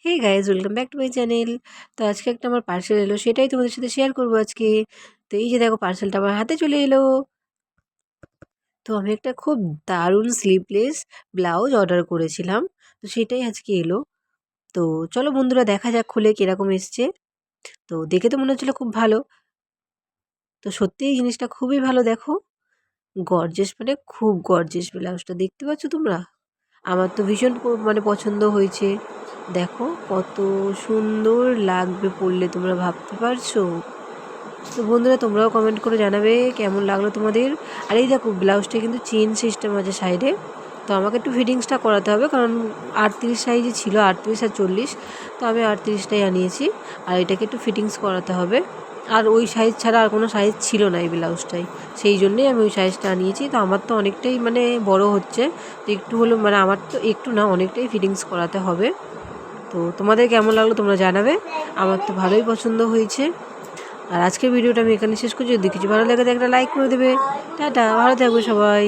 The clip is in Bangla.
Hey guys, welcome back to my channel. তো আজকে একটা আমার পার্সেল এলো, সেটাই তোমাদের সাথে শেয়ার করবো আজকে। তো এই যে দেখো, পার্সেলটা আমার হাতে চলে এলো। তো আমি একটা খুব দারুণ স্লিভলেস ব্লাউজ অর্ডার করেছিলাম, তো সেটাই আজকে এলো। তো চলো বন্ধুরা, দেখা যাক খুলে কীরকম এসছে। তো দেখে তো মনে হচ্ছিলো খুব ভালো। তো সত্যি এই জিনিসটা খুবই ভালো। দেখো, গর্জেস মানে খুব গর্জেস ব্লাউজটা, দেখতে পাচ্ছ তোমরা? আমার তো ভীষণ মানে পছন্দ হয়েছে। দেখো কত সুন্দর লাগবে পরলে, তোমরা ভাবতে পারছো? তো বন্ধুরা, তোমরাও কমেন্ট করে জানাবে কেমন লাগলো তোমাদের। আর এই দেখো, ব্লাউজটা কিন্তু চেন সিস্টেম আছে সাইডে। তো আমাকে একটু ফিটিংসটা করাতে হবে, কারণ 38 সাইজে ছিল, 38 আর 40। তো আমি 38টাই আনিয়েছি। আর এটাকে একটু ফিটিংস করাতে হবে। আর ওই সাইজ ছাড়া আর কোনো সাইজ ছিল না এই ব্লাউজটাই, সেই জন্যেই আমি ওই সাইজটা আনিয়েছি। তো আমার তো অনেকটাই মানে বড় হচ্ছে, তো একটু হলো মানে আমার তো একটু না, অনেকটাই ফিটিংস করাতে হবে। তো তোমাদের কেমন লাগলো তোমরা জানাবে। আমার তো ভালোই পছন্দ হয়েছে। আর আজকের ভিডিওটা আমি এখানে শেষ করছি। যদি কিছু ভালো লাগে তো একটা লাইক করে দেবে। টাটা, ভালো থাকবে সবাই।